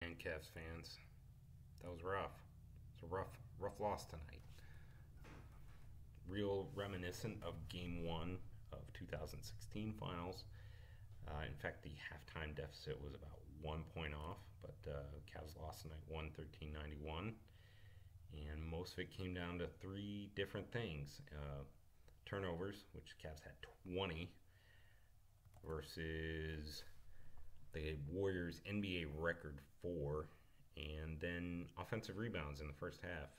And Cavs fans, that was rough. It's a rough loss tonight. Real reminiscent of Game 1 of 2016 finals. In fact, the halftime deficit was about 1 point off, but Cavs lost tonight 113-91. And most of it came down to three different things. Turnovers, which Cavs had 20, versus the Warriors' NBA record 4, and then offensive rebounds in the first half.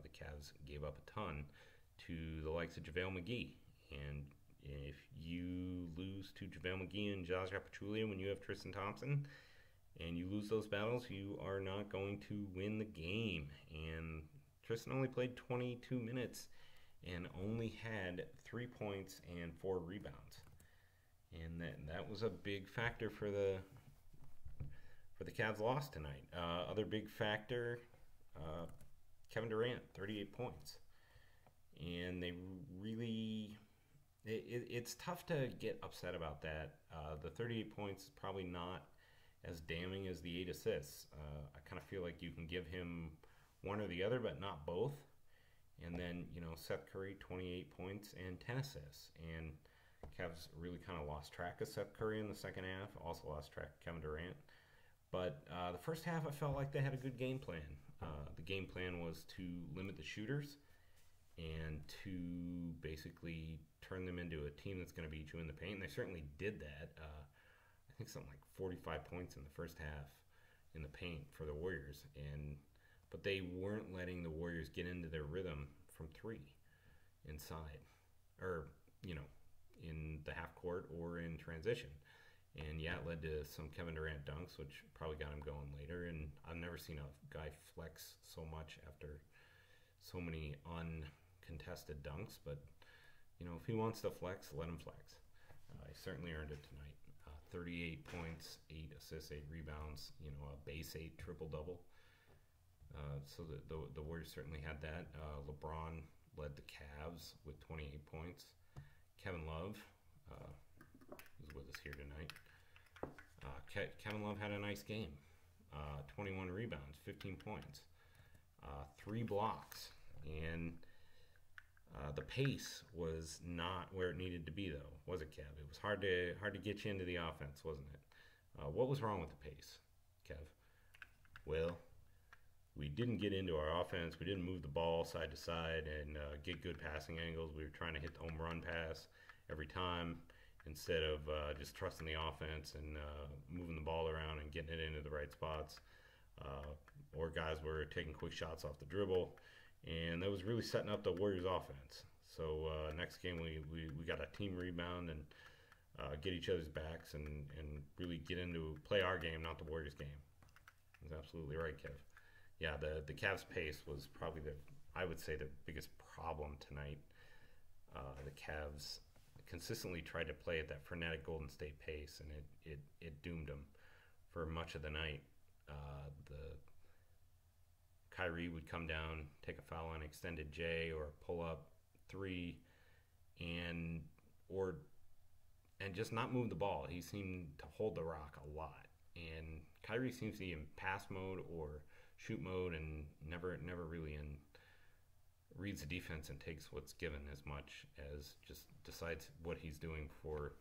The Cavs gave up a ton to the likes of JaVale McGee, and if you lose to JaVale McGee and Jaja Pachulia when you have Tristan Thompson, and you lose those battles, you are not going to win the game. And Tristan only played 22 minutes and only had 3 points and 4 rebounds, and that was a big factor for the Cavs' loss tonight. Other big factor, Kevin Durant, 38 points. And they really, it's tough to get upset about that. The 38 points is probably not as damning as the 8 assists. I kind of feel like you can give him one or the other, but not both. And then, Seth Curry, 28 points and 10 assists. And Cavs really kind of lost track of Seth Curry in the second half, also lost track of Kevin Durant. But the first half, I felt like they had a good game plan. The game plan was to limit the shooters and to basically turn them into a team that's going to beat you in the paint. And they certainly did that. I think something like 45 points in the first half in the paint for the Warriors. But they weren't letting the Warriors get into their rhythm from 3 inside, or, in the half court or in transition. And yeah, it led to some Kevin Durant dunks, which probably got him going later. And I've never seen a guy flex so much after so many uncontested dunks. But, if he wants to flex, let him flex. He certainly earned it tonight. 38 points, 8 assists, 8 rebounds, a base 8 triple-double. So the Warriors certainly had that. LeBron led the Cavs with 28 points. Kevin Love who's with us here tonight. Kevin Love had a nice game. 21 rebounds, 15 points, 3 blocks, and the pace was not where it needed to be, though, was it, Kev? It was hard to get you into the offense, wasn't it? What was wrong with the pace, Kev? Well, we didn't get into our offense. We didn't move the ball side to side and get good passing angles. We were trying to hit the home run pass every time instead of just trusting the offense and moving the ball around and getting it into the right spots. Or guys were taking quick shots off the dribble, and that was really setting up the Warriors' offense. So next game we got a team rebound and get each other's backs and really play our game, not the Warriors' game. That's absolutely right, Kev. Yeah, the Cavs' pace was probably I would say the biggest problem tonight. The Cavs consistently tried to play at that frenetic Golden State pace, and it doomed them for much of the night. The Kyrie would come down, take a foul on extended J or pull up 3, and just not move the ball. He seemed to hold the rock a lot, and Kyrie seems to be in pass mode or shoot mode, and never really reads the defense and takes what's given as much as just decides what he's doing for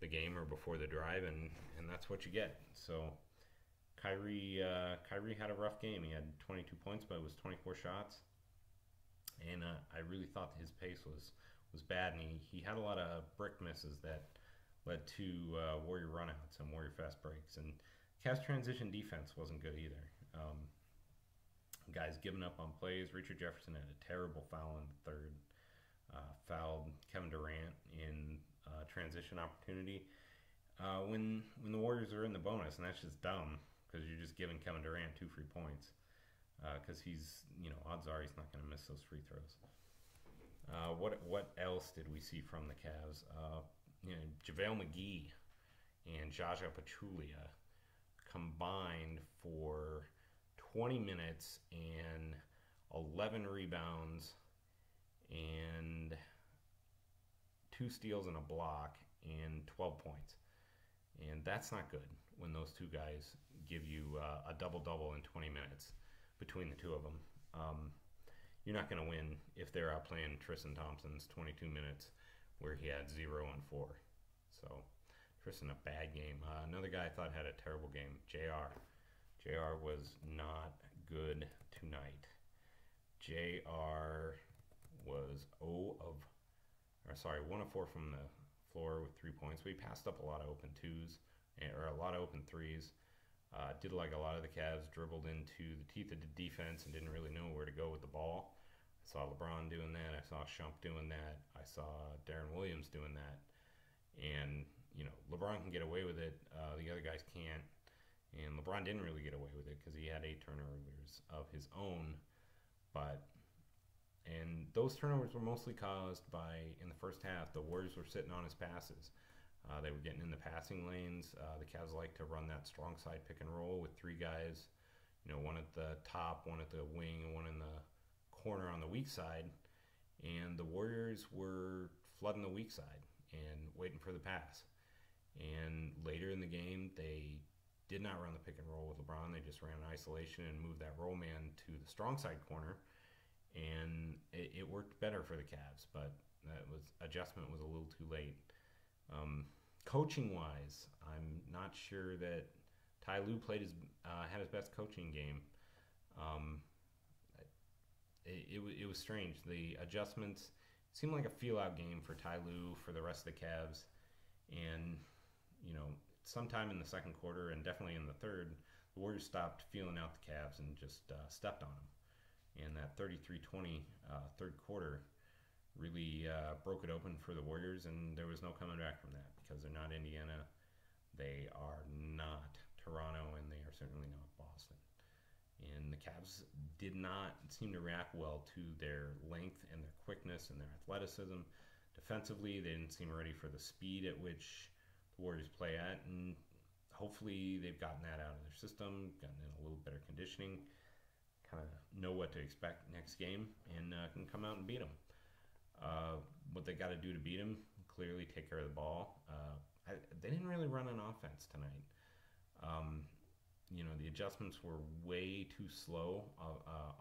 the game or before the drive, and that's what you get. So Kyrie had a rough game. He had 22 points, but it was 24 shots, and I really thought his pace was bad, and he had a lot of brick misses that led to Warrior runouts and Warrior fast breaks, and Cavs transition defense wasn't good either. Guys giving up on plays. Richard Jefferson had a terrible foul in the third. Fouled Kevin Durant in transition opportunity. When the Warriors are in the bonus, and that's just dumb because you're just giving Kevin Durant 2 free points because he's, odds are he's not going to miss those free throws. What else did we see from the Cavs? JaVale McGee and Jaja Pachulia combined for 20 minutes and 11 rebounds and 2 steals and a block and 12 points. And that's not good. when those two guys give you a double-double in 20 minutes between the two of them. You're not going to win if they're out playing Tristan Thompson's 22 minutes where he had 0 and 4. So Tristan, a bad game. Another guy I thought had a terrible game, JR. JR was not good tonight. JR was 1 of 4 from the floor with 3 points. We passed up a lot of open twos, or a lot of open threes. Did like a lot of the Cavs dribbled into the teeth of the defense and didn't really know where to go with the ball. I saw LeBron doing that. I saw Shump doing that. I saw Darren Williams doing that. And, LeBron can get away with it. The other guys can't. And LeBron didn't really get away with it because he had 8 turnovers of his own. And those turnovers were mostly caused by, in the first half, the Warriors were sitting on his passes. They were getting in the passing lanes. The Cavs like to run that strong side pick and roll with 3 guys, one at the top, one at the wing, and one in the corner on the weak side. And the Warriors were flooding the weak side and waiting for the pass. And later in the game, they did not run the pick and roll with LeBron. They just ran isolation and moved that roll man to the strong side corner. And it worked better for the Cavs, but adjustment was a little too late. Coaching wise, I'm not sure that Ty Lue had his best coaching game. It was strange. The adjustments seemed like a feel-out game for Ty Lue for the rest of the Cavs, and sometime in the second quarter and definitely in the third, the Warriors stopped feeling out the Cavs and just stepped on them. And that 33-20 third quarter really broke it open for the Warriors, and there was no coming back from that because they're not Indiana, they are not Toronto, and they are certainly not Boston. And the Cavs did not seem to react well to their length and their quickness and their athleticism. Defensively, they didn't seem ready for the speed at which the Warriors play at, and hopefully they've gotten that out of their system, gotten in a little better conditioning, kind of know what to expect next game, and can come out and beat them. What they got to do to beat them, clearly take care of the ball. They didn't really run an offense tonight. The adjustments were way too slow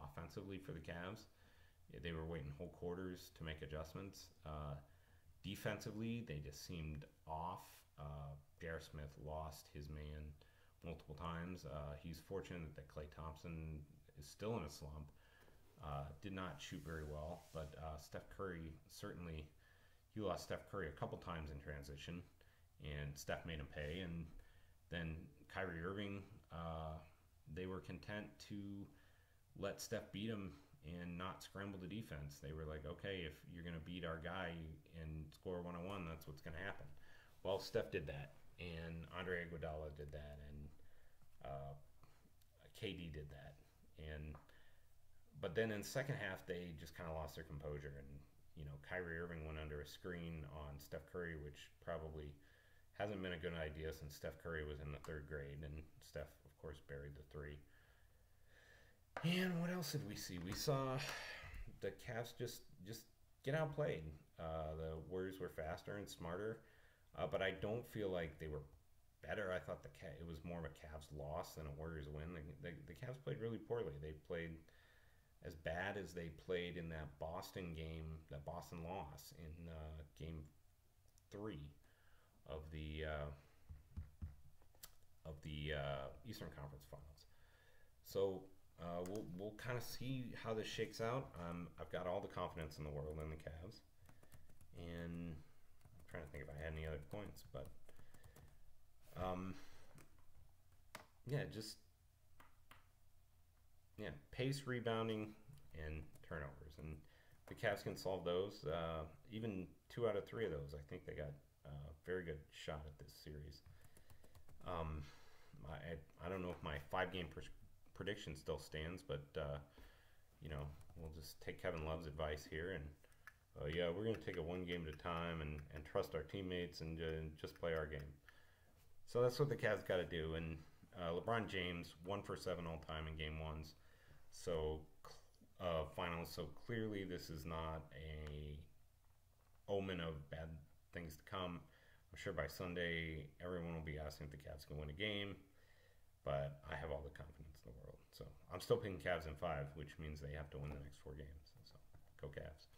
offensively for the Cavs. They were waiting whole quarters to make adjustments. Defensively, they just seemed off. J.R. Smith lost his man multiple times. He's fortunate that Klay Thompson is still in a slump. Did not shoot very well, but Steph Curry he lost Steph Curry a couple times in transition, and Steph made him pay. And then Kyrie Irving, they were content to let Steph beat him and not scramble the defense. They were like, okay, if you're going to beat our guy and score 1-on-1, that's what's going to happen. Well, Steph did that, and Andre Iguodala did that, and KD did that. But then in the second half, they just kind of lost their composure, and Kyrie Irving went under a screen on Steph Curry, which probably hasn't been a good idea since Steph Curry was in the 3rd grade, and Steph, of course, buried the 3. And what else did we see? We saw the Cavs just get outplayed. The Warriors were faster and smarter, but I don't feel like they were better. I thought it was more of a Cavs loss than a Warriors win. The Cavs played really poorly. They played as bad as they played in that Boston game, that Boston loss in Game 3 of the Eastern Conference Finals. So we'll kind of see how this shakes out. I've got all the confidence in the world in the Cavs, and I'm trying to think if I had any other points, but pace, rebounding, and turnovers, and the Cavs can solve those. Even 2 out of 3 of those, I think they got a very good shot at this series. I don't know if my 5-game prediction still stands, but we'll just take Kevin Love's advice here, and we're going to take it 1 game at a time and trust our teammates and just play our game. So that's what the Cavs got to do. And LeBron James 1 for 7 all time in Game 1s. So finals. So clearly this is not a omen of bad things to come. I'm sure by Sunday everyone will be asking if the Cavs can win a game, but I have all the confidence in the world. So I'm still picking Cavs in 5, which means they have to win the next 4 games. So go Cavs.